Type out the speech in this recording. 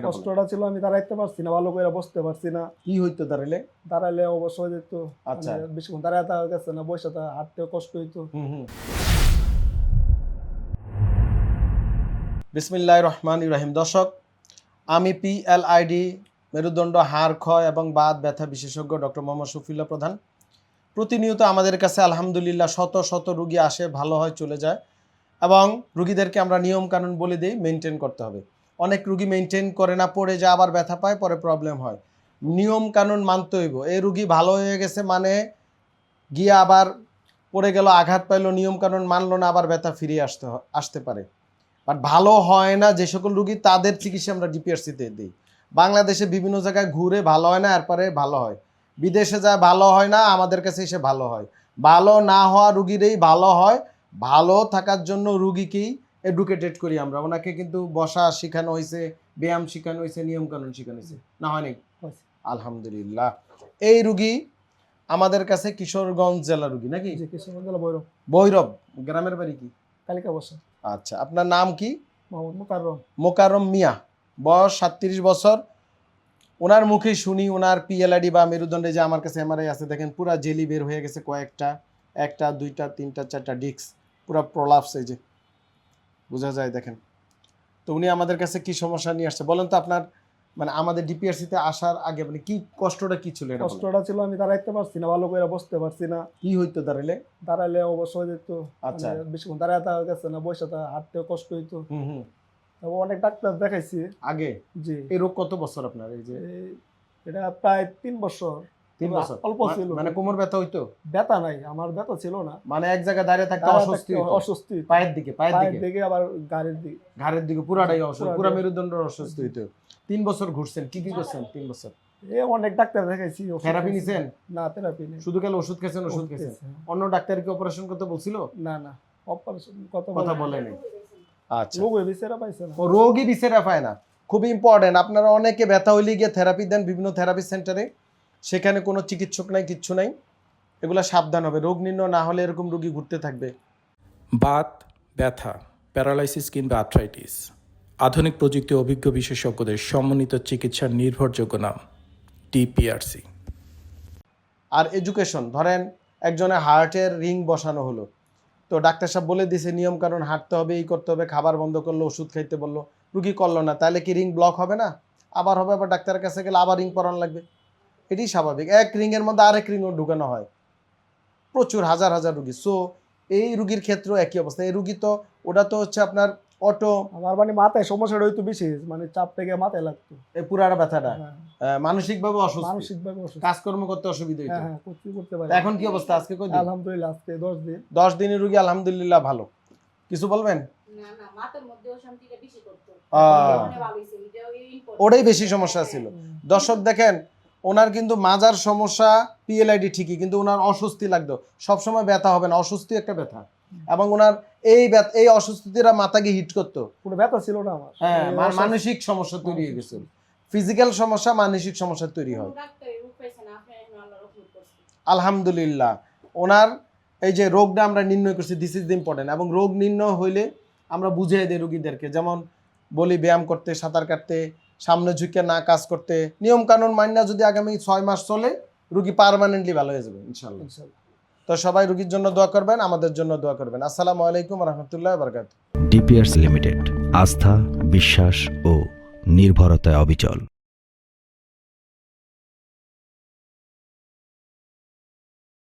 কষ্টটা ছিল আমি দাঁড়াইতে পারছি না, ভালো করে বসতে পারছি না। কি হইতো দাঁড়াইলে অবশ্য হয়ে যেত। আচ্ছা। বেশিক্ষণ দাঁড়ায় থাকা গেছে না, বসে হাঁটতেও কষ্ট হইতো। বিসমিল্লাহির রহমানির রহিম। দর্শক, আমি PLID মেরুদণ্ড, হাড় ক্ষয় এবং বাত ব্যথা বিশেষজ্ঞ ডক্টর মোহাম্মদ শফিউল্লাহ প্রধান। প্রতিনিয়ত আমাদের কাছে আলহামদুলিল্লাহ শত শত রুগী আসে, ভালো হয়, চলে যায়, এবং রুগীদেরকে আমরা নিয়ম কানুন বলে দিই মেনটেন করতে হবে। অনেক রুগী মেনটেন করে না, পড়ে যায়, আবার ব্যথা পায়, পরে প্রবলেম হয়। নিয়ম কানুন মানতে হইব। এই রুগী ভালো হয়ে গেছে মানে গিয়ে আবার পড়ে গেল, আঘাত পাইলো, নিয়ম কানুন মানলো না, আবার ব্যথা ফিরিয়ে আসতে পারে। বাট ভালো হয় না যে সকল রুগী, তাদের চিকিৎসা আমরা ডিপিআরসিতে দিই। বাংলাদেশে বিভিন্ন জায়গায় ঘুরে ভালো হয় না, এরপরে ভালো হয়। বিদেশে যায় ভালো হয় না, আমাদের কাছে এসে ভালো হয়। ভালো না হওয়া রুগীরই ভালো হয়। ভালো থাকার জন্য রুগীকেই এডুকেটেড করি আমরা। ওনাকে কিন্তু বসা শেখানো হয়েছে, ব্যায়াম শেখানো হয়েছে, নিয়মকানুন শেখানো হয়েছে, না হয় নাই? আলহামদুলিল্লাহ। এই রুগী আমাদের কাছে কিশোরগঞ্জ জেলা রুগী নাকি? কিশোরগঞ্জ জেলা ভৈরব। ভৈরব। গ্রামের বাড়ি কি? কালিকা বসা। আচ্ছা, আপনার নাম কি? মোহাম্মদ মোকাররম। মোকাররম মিয়া। বয়স 37 বছর। ওনার মুখে শুনি ওনার PLID বা মেরুদণ্ডে যে আমার কাছে MRI আছে, দেখেন পুরা জেলি বের হয়ে গেছে কয়েকটা, 1টা 2টা 3টা 4টা ডিস্ক, পুরা প্রলাপস, এই যে বোঝা যায়, দেখেন। তো উনি আমাদের কাছে কি সমস্যা নিয়ে আসছে বলেন তো? আপনার মানে আমাদের ডিপিআরসিতে আসার আগে মানে কি কষ্টটা কি ছিল? কষ্টটা ছিল আমি দাঁড়াইতে পারছি না, ভালো করে বসতে পারছি না। কি হইতো দাঁড়াইলে অবশ্য হয়ে যেত। আচ্ছা। বেশিক্ষণ দাঁড়ায় থাকা গেছে না, বসে হাঁটতেও কষ্ট হইতো। অনেক ডাক্তার দেখাইছি আগে। জি। এই রোগ কত বছর আপনার? এই যে এটা প্রায় 3 বছর। 3 বছর অল্প ছিল। মানে কোমর ব্যথা হইতো? ব্যথা নাই, আমার ব্যথা ছিল না। মানে এক জায়গায় দাঁড়িয়ে থাকতে অস্বস্তি হইতো? অস্বস্তি। পায়ের দিকে আবার ঘাড়ের দিকে পুরাটাই অস্বস্তি, পুরা মেরুদণ্ড অস্বস্তি হইতো। 3 বছর ঘুরছেন, কি কি করছেন 3 বছর? অনেক ডাক্তার দেখাইছি। থেরাপি নিছেন? না, থেরাপি নেই। শুধু কেন ওষুধ খেয়েছেন? অন্য ডাক্তার কি অপারেশন করতে বলছিল? না, অপারেশন কথা বলেনি। আচ্ছা, রোগী বিচারা পাইছে না। রোগী বিচারা পায় না, খুব ইম্পর্টেন্ট। আপনারা অনেকে ব্যথা হইলে গিয়ে থেরাপি দেন বিভিন্ন থেরাপি সেন্টারে, সেখানে কোনো চিকিৎসক নাই, কিচ্ছু নাই। এগুলা সাবধান হবে, রোগ নির্ণয় না হলে এরকম রোগী ঘুরতে থাকবে। বাত ব্যথা, প্যারালাইসিস কিংবা আর্থ্রাইটিস, আধুনিক প্রযুক্তি অভিজ্ঞ বিশেষজ্ঞদের সমন্বিত চিকিৎসার নির্ভরযোগ্য নাম ডিপিআরসি। আর এডুকেশন, ধরেন একজনের হার্টের রিং বসানো হলো, তো ডাক্তার সাহেব বলে দিয়েছে নিয়ম কারণ হাঁটতে হবে, এই করতে হবে, খাবার বন্ধ করলো, ওষুধ খাইতে বললো, রুগী করলো না, তাহলে কি রিং ব্লক হবে না? আবার হবে, আবার ডাক্তারের কাছে গেলে আবার রিং পরানো লাগবে। এটি স্বাভাবিক। এক রিংয়ের মধ্যে আরেক রিংও ঢুকানো হয়, প্রচুর হাজার হাজার রুগী। সো এই রুগীর ক্ষেত্রেও একই অবস্থা। এই রুগী তো ওটা তো হচ্ছে আপনার অটো। আমার মানে মাথায় সমস্যাটা হইতো বেশি, মানে চাপ থেকে মাথায় লাগতো এই পুরাটা ব্যথাটা। মানসিকভাবে অসুস্থ, কাজকর্ম করতে অসুবিধা হইতো। করতে পারি। এখন কি অবস্থা? আজকে কই দিন? আলহামদুলিল্লাহ, আজকে 10 দিন। 10 দিনের রুগী আলহামদুলিল্লাহ ভালো। কিছু বলবেন? না, মাথার মধ্যে অশান্তিটা বেশি করতো। ওটাই বেশি সমস্যা ছিল। দর্শক দেখেন, ওনার কিন্তু মাজার সমস্যা, PLID ঠিকই, কিন্তু ওনার অস্বস্তি লাগতো। সবসময় ব্যথা হবে না, অস্বস্তি একটা ব্যথা, এবং ওনার এই অস্বস্তিটা মাথাকে হিট করতো। কোনো ব্যথা ছিল না আমার। হ্যাঁ, মানসিক সমস্যা তৈরি হয়ে গেছে। ফিজিক্যাল সমস্যা, মানসিক সমস্যা তৈরি হয়। আলহামদুলিল্লাহ, ওনার এই যে রোগটা আমরা নির্ণয় করছি, দিস ইজ দ্য ইম্পর্টেন্ট। এবং রোগ নির্ণয় হইলে আমরা বুঝিয়ে দিই রোগীদেরকে, যেমন বলি ব্যায়াম করতে, সাঁতার কাটতে, সামনে ঝুঁকে না কাজ করতে, নিয়ম কানুন মাইনা যদি আগামী 6 মাস চলে, রুগী পার্মানেন্টলি ভালো হয়ে যাবে ইনশাআল্লাহ। তো সবাই রুগীর জন্য দোয়া করবেন, আমাদের জন্য দোয়া করবেন। আসসালামু আলাইকুম ওয়া রাহমাতুল্লাহি ওয়া বারাকাতুহু। ডিপিআরসি লিমিটেড, আস্থা, বিশ্বাস ও নির্ভরতায় অবিচল।